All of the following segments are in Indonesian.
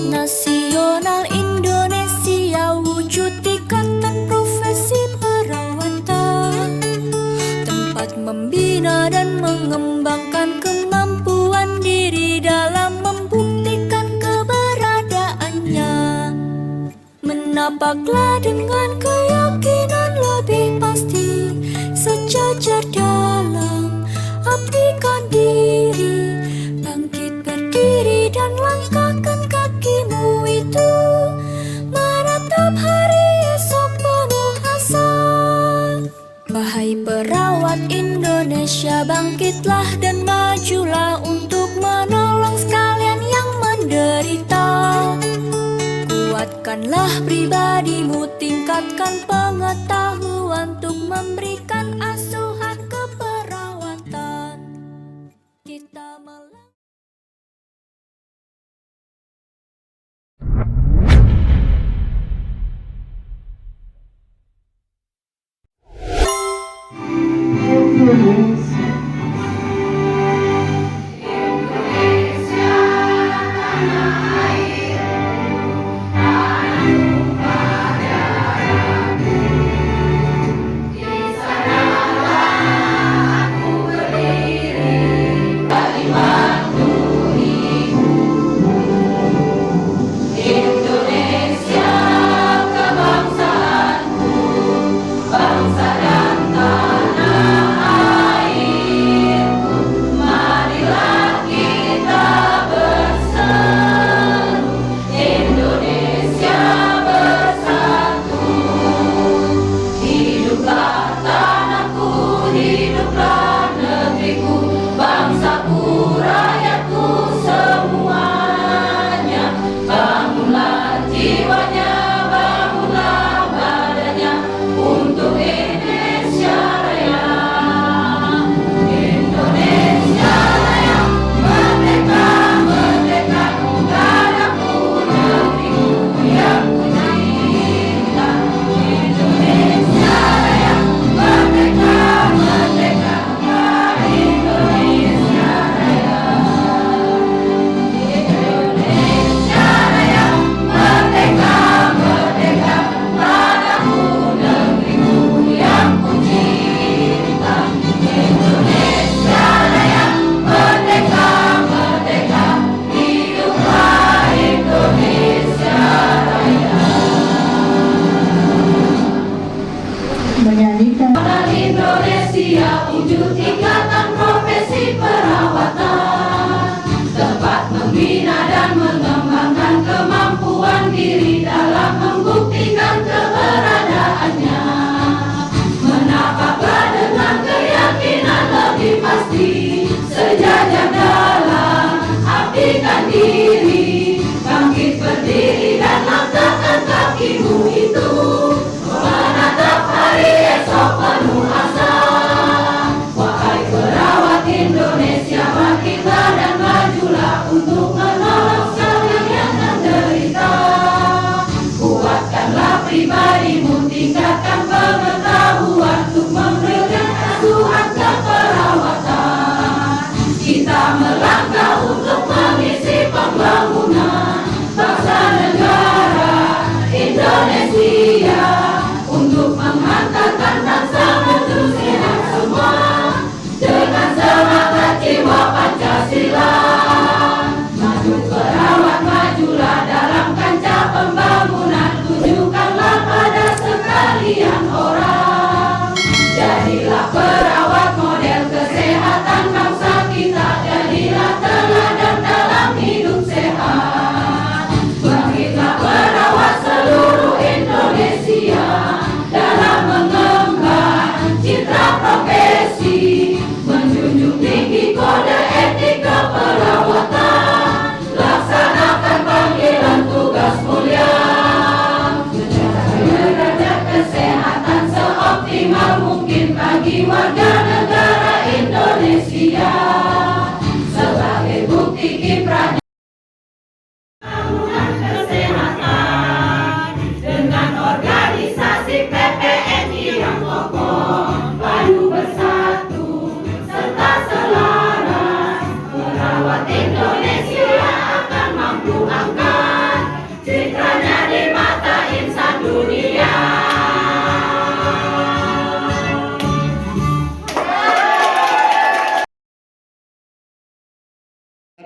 Nasional Indonesia wujud ikatan profesi perawatan, tempat membina dan mengembangkan kemampuan diri dalam membuktikan keberadaannya. Menapaklah dengan keyakinan lebih pasti, sejajar dalam abdikan diri, bangkit berdiri dan langkahkan kakimu itu, menatap hari esok penuh asa. Wahai perawat Indonesia, bangkitlah dan majulah untuk menolong sekalian yang menderita. Kuatkanlah pribadimu, tingkatkan pengetahuan untuk memberikan asuhan keperawatan. Kita Bye.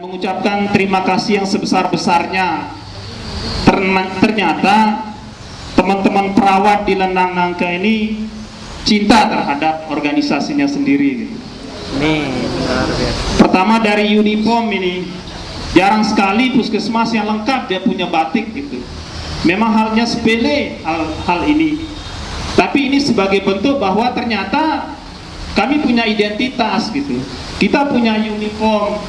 mengucapkan terima kasih yang sebesar-besarnya. Ternyata teman-teman perawat di Lendang Nangka ini cinta terhadap organisasinya sendiri gitu. Pertama dari uniform ini, jarang sekali puskesmas yang lengkap dia punya batik gitu. Memang halnya sepele hal ini, tapi ini sebagai bentuk bahwa ternyata kami punya identitas gitu. Kita punya uniform,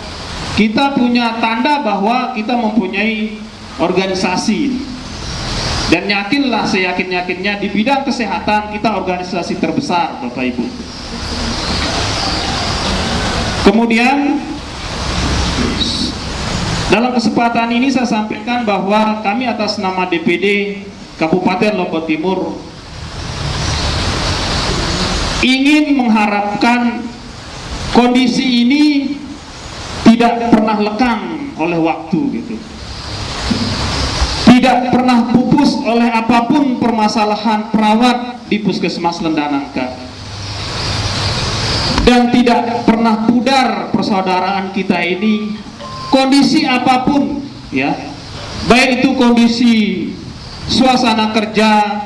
kita punya tanda bahwa kita mempunyai organisasi. Dan yakinlah, seyakin-yakinnya di bidang kesehatan kita organisasi terbesar, Bapak Ibu. Kemudian dalam kesempatan ini saya sampaikan bahwa kami atas nama DPD Kabupaten Lombok Timur ingin mengharapkan kondisi ini tidak pernah lekang oleh waktu gitu. Tidak pernah pupus oleh apapun permasalahan perawat di Puskesmas Lendang Nangka, dan tidak pernah pudar persaudaraan kita ini, kondisi apapun ya, baik itu kondisi suasana kerja,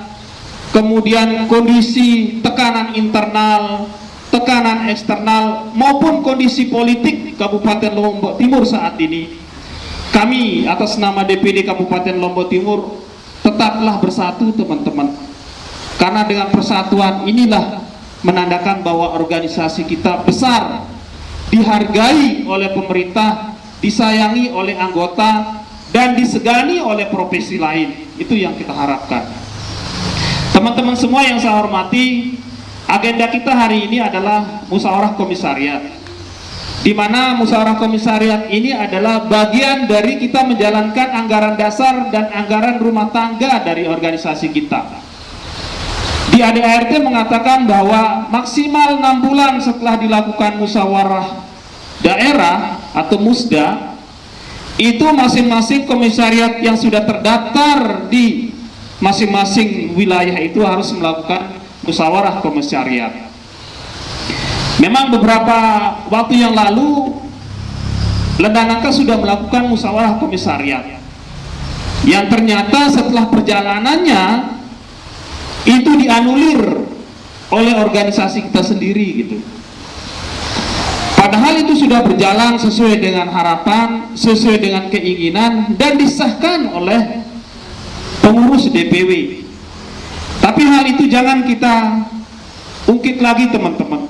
kemudian kondisi tekanan internal, tekanan eksternal, maupun kondisi politik Kabupaten Lombok Timur saat ini. Kami atas nama DPD Kabupaten Lombok Timur tetaplah bersatu, teman-teman, karena dengan persatuan inilah menandakan bahwa organisasi kita besar, dihargai oleh pemerintah, disayangi oleh anggota, dan disegani oleh profesi lain. Itu yang kita harapkan. Teman-teman semua yang saya hormati, agenda kita hari ini adalah musyawarah komisariat, di mana musyawarah komisariat ini adalah bagian dari kita menjalankan anggaran dasar dan anggaran rumah tangga dari organisasi kita. Di ADART mengatakan bahwa maksimal 6 bulan setelah dilakukan musyawarah daerah atau musda, itu masing-masing komisariat yang sudah terdaftar di masing-masing wilayah itu harus melakukan musyawarah komisariat. Memang beberapa waktu yang lalu Lendang Nangka sudah melakukan musyawarah komisariat, yang ternyata setelah perjalanannya itu dianulir oleh organisasi kita sendiri gitu. Padahal itu sudah berjalan sesuai dengan harapan, sesuai dengan keinginan, dan disahkan oleh pengurus DPW. Tapi hal itu jangan kita ungkit lagi, teman-teman.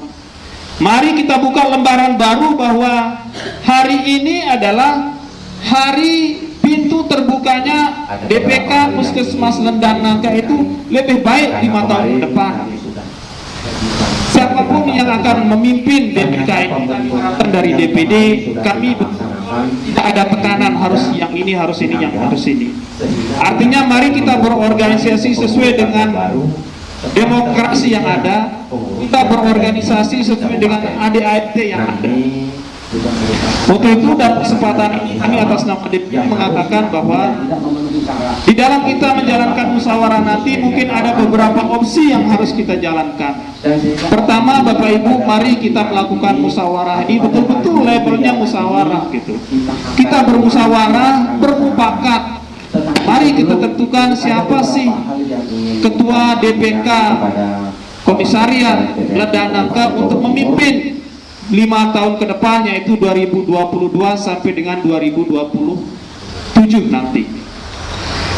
Mari kita buka lembaran baru bahwa hari ini adalah hari pintu terbukanya DPK Puskesmas Lendang Nangka itu lebih baik 5 tahun ke depan. Siapapun yang akan memimpin DPK ini dari DPD, kami tidak ada tekanan harus yang ini, harus ini, yang harus ini. Artinya mari kita berorganisasi sesuai dengan demokrasi yang ada, kita berorganisasi sesuai dengan ADART yang ada. Untuk itu dalam kesempatan ini kami atas nama DPD mengatakan bahwa di dalam kita menjalankan musyawarah nanti mungkin ada beberapa opsi yang harus kita jalankan. Pertama, Bapak Ibu, mari kita melakukan musyawarah ini betul-betul labelnya musyawarah gitu. Kita bermusyawarah, bermufakat. Mari kita tentukan siapa sih ketua DPK komisariat Lendang Nangka untuk memimpin 5 tahun ke depan, yaitu 2022 sampai dengan 2027 nanti.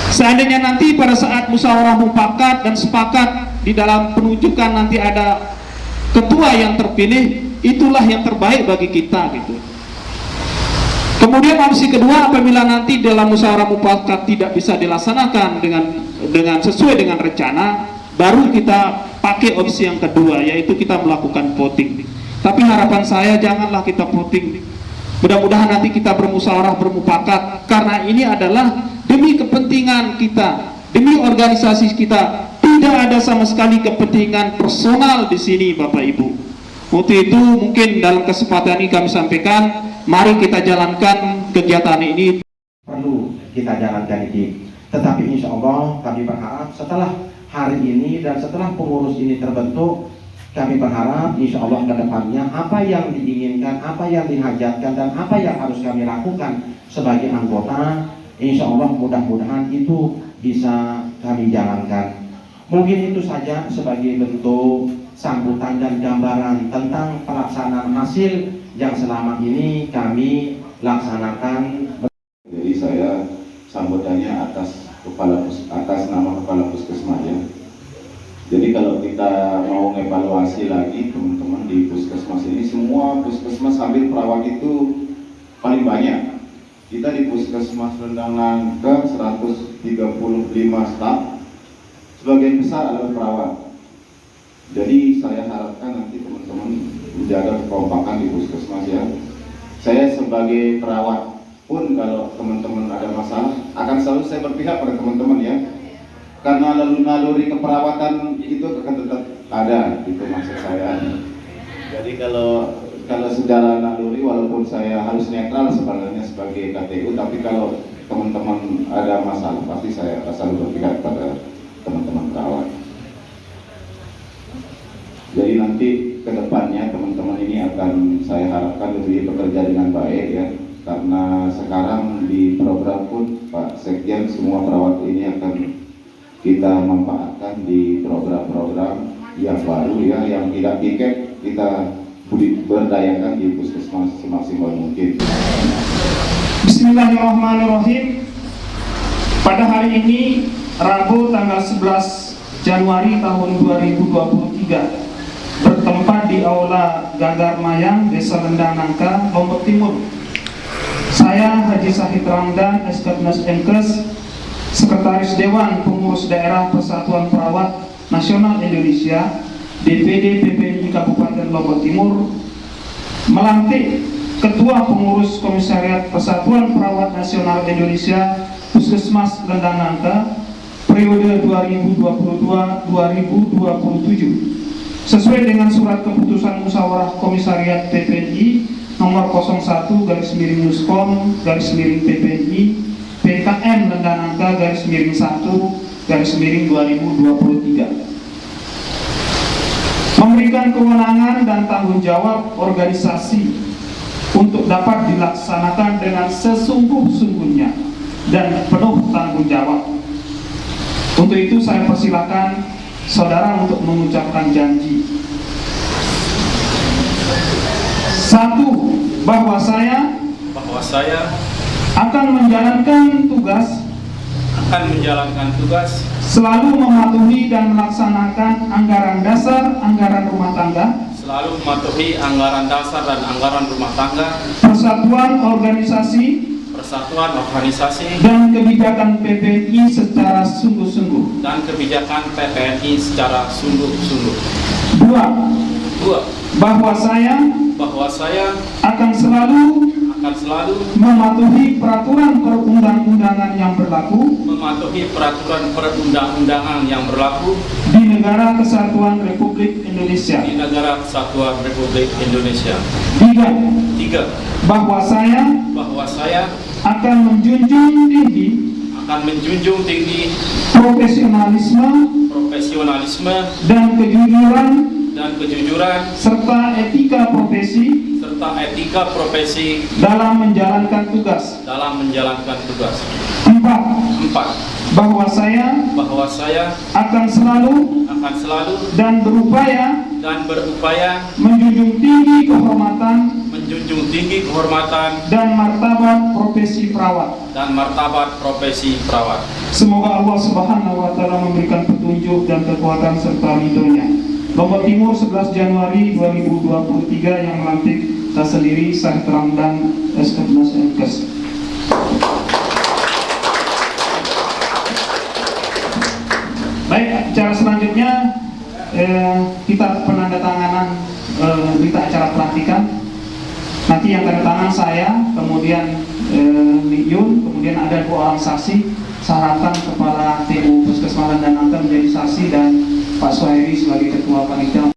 Seandainya nanti pada saat musyawarah mufakat dan sepakat di dalam penunjukan nanti ada ketua yang terpilih, itulah yang terbaik bagi kita gitu. Kemudian opsi kedua, apabila nanti dalam musyawarah mufakat tidak bisa dilaksanakan dengan sesuai dengan rencana, baru kita pakai opsi yang kedua, yaitu kita melakukan voting. Tapi harapan saya janganlah kita voting. Mudah-mudahan nanti kita bermusyawarah bermufakat, karena ini adalah demi kepentingan kita, demi organisasi kita. Tidak ada sama sekali kepentingan personal di sini, Bapak Ibu. Untuk itu mungkin dalam kesempatan ini kami sampaikan, mari kita jalankan kegiatan ini. Perlu kita jalankan ini. Tetapi insya Allah kami berharap setelah hari ini dan setelah pengurus ini terbentuk, kami berharap insya Allah ke depannya apa yang diinginkan, apa yang dihajatkan, dan apa yang harus kami lakukan sebagai anggota, insya Allah mudah-mudahan itu bisa kami jalankan. Mungkin itu saja sebagai bentuk sambutan dan gambaran tentang pelaksanaan hasil yang selama ini kami laksanakan. Jadi saya sambutannya atas nama kepala puskesmas ya. Jadi kalau kita mau evaluasi lagi teman-teman di puskesmas ini, semua puskesmas sambil perawat itu paling banyak. Kita di puskesmas Rendang Nangka 135 staf, sebagian besar adalah perawat. Jadi saya harapkan nanti teman-teman menjaga kekompakan di puskesmas ya. Saya sebagai perawat pun kalau teman-teman ada masalah akan selalu saya berpihak pada teman-teman ya. Karena naluri keperawatan itu akan tetap ada, itu maksud saya. Jadi kalau secara naluri walaupun saya harus netral sebenarnya sebagai KTU, tapi kalau teman-teman ada masalah pasti saya selalu berpihak pada teman-teman perawat. Jadi nanti kedepannya teman-teman ini akan saya harapkan lebih bekerja dengan baik ya. Karena sekarang di program pun Pak Sekjen semua perawat ini akan kita manfaatkan di program-program yang baru ya, yang tidak tiket kita berdayakan di puskesmas semaksimal mungkin. Bismillahirrahmanirrahim. Pada hari ini Rabu tanggal 11 Januari tahun 2023 bertempat di Aula Gagar Mayang, Desa Rendang Nangka, Lombok Timur. Saya Haji Sahid Ramdan, SKPNAS Enkes, Sekretaris Dewan Pengurus Daerah Persatuan Perawat Nasional Indonesia, DPD PPI Kabupaten Lombok Timur, melantik Ketua Pengurus Komisariat Persatuan Perawat Nasional Indonesia Puskesmas Rendang Nangka periode 2022-2027 sesuai dengan surat keputusan musyawarah komisariat PPI nomor 01/Muskom/PPI PKM Rendang Nangka /1/2023 memberikan kewenangan dan tanggung jawab organisasi untuk dapat dilaksanakan dengan sesungguh-sungguhnya dan penuh tanggung jawab. Untuk itu saya persilakan saudara untuk mengucapkan janji. 1. Bahwa saya akan menjalankan tugas selalu mematuhi dan melaksanakan anggaran dasar, anggaran rumah tangga, persatuan organisasi dan kebijakan PPI secara sungguh-sungguh. 2. Bahwa saya akan selalu mematuhi peraturan perundang-undangan yang berlaku di Negara Kesatuan Republik Indonesia. 3. Bahwa saya akan menjunjung tinggi profesionalisme dan kejujuran serta etika profesi dalam menjalankan tugas. 4. Bahwa saya akan selalu dan berupaya menjunjung tinggi kehormatan dan martabat profesi perawat. Semoga Allah Subhanahu wa taala memberikan petunjuk dan kekuatan serta ridhonya. Lombok Timur 11 Januari 2023 yang melantik saya sendiri Sahid Ramdan, SKPNAS Enkes. Baik, acara selanjutnya kita penandatanganan berita acara pelantikan. Nanti yang tanda tangan saya, kemudian Yun, kemudian ada 2 orang saksi. Sarankan Kepala TU Puskesmas Rendang Nangka menjadi saksi dan Pak Suhairi sebagai Ketua Panitia.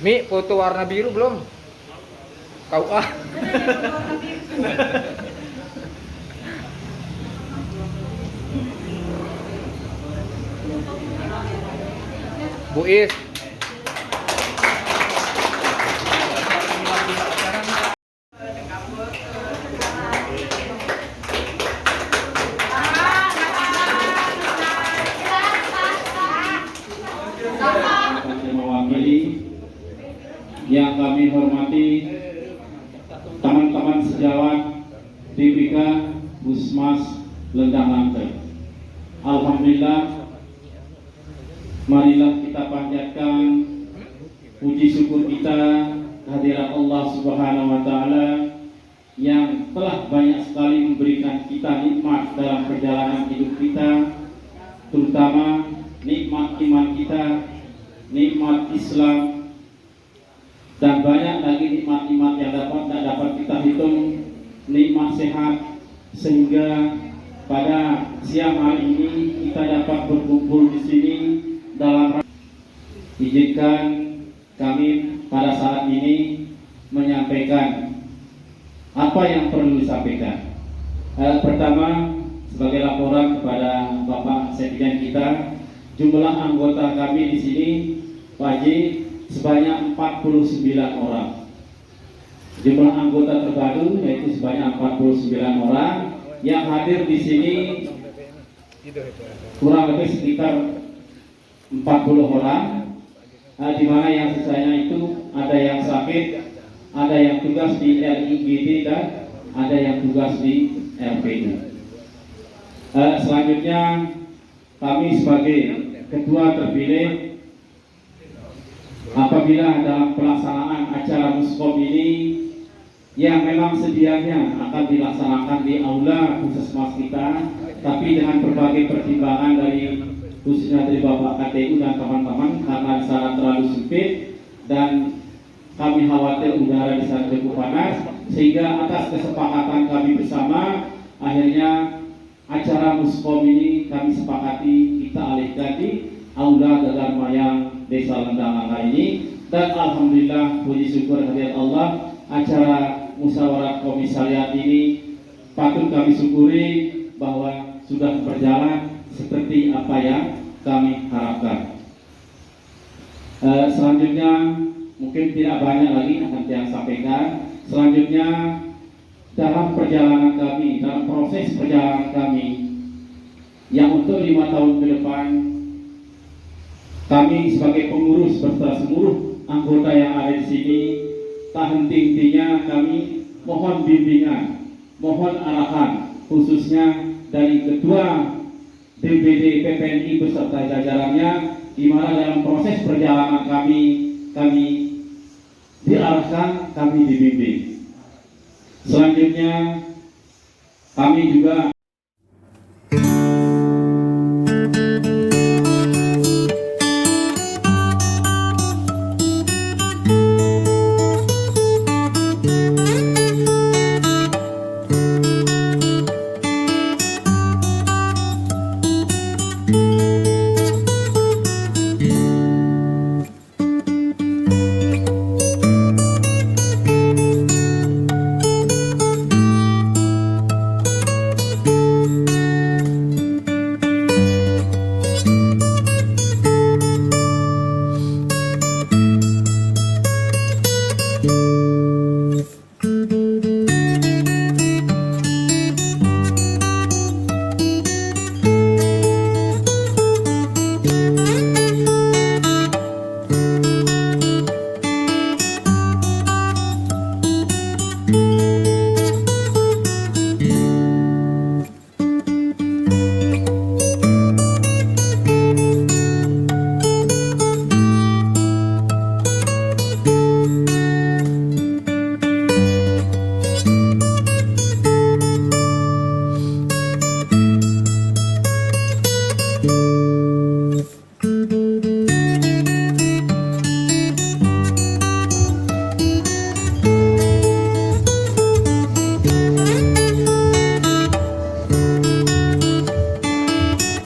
Mi, foto warna biru belum? Kau ah. Bu Is. Mewakili yang kami hormati teman-teman sejawat DPK Puskesmas Lendang Lantai. Alhamdulillah, marilah kita panjatkan puji syukur kita kehadirat Allah Subhanahu wa taala yang telah banyak sekali memberikan kita nikmat dalam perjalanan hidup kita, terutama nikmat iman kita, nikmat Islam, dan banyak lagi nikmat-nikmat yang tidak dapat kita hitung, nikmat sehat, sehingga pada siang hari ini kita dapat berkumpul di sini dalam. Izinkan kami pada saat ini menyampaikan apa yang perlu disampaikan. Pertama, sebagai laporan kepada Bapak Sekjen kita, jumlah anggota kami di sini Pak Haji sebanyak 49 orang. Jumlah anggota terbaru yaitu sebanyak 49 orang yang hadir di sini kurang lebih sekitar 40 orang, di mana yang sisanya itu ada yang sakit, ada yang tugas di LIGD dan ada yang tugas di RPU. Selanjutnya kami sebagai ketua terpilih, apabila dalam pelaksanaan acara Muskom ini yang memang sedianya akan dilaksanakan di aula puskesmas kita, tapi dengan berbagai pertimbangan dari khususnya dari Bapak KTU dan teman-teman karena di sana terlalu sempit dan kami khawatir udara di sana cukup panas, sehingga atas kesepakatan kami bersama akhirnya acara Muskom ini kami sepakati kita alihkan di aula Gegar Mayang Desa Lendang Langkai ini, dan alhamdulillah puji syukur hadirat Allah, acara musyawarah komisariat ini patut kami syukuri bahwa sudah berjalan seperti apa yang kami harapkan. Selanjutnya mungkin tidak banyak lagi akan saya sampaikan. Selanjutnya dalam perjalanan kami, dalam proses perjalanan kami yang untuk 5 tahun ke depan, kami sebagai pengurus beserta seluruh anggota yang ada di sini, tak henti-hentinya kami mohon bimbingan, mohon arahan, khususnya dari Ketua DPD PPNI beserta jajarannya, di mana dalam proses perjalanan kami diarahkan, kami dibimbing. Selanjutnya kami juga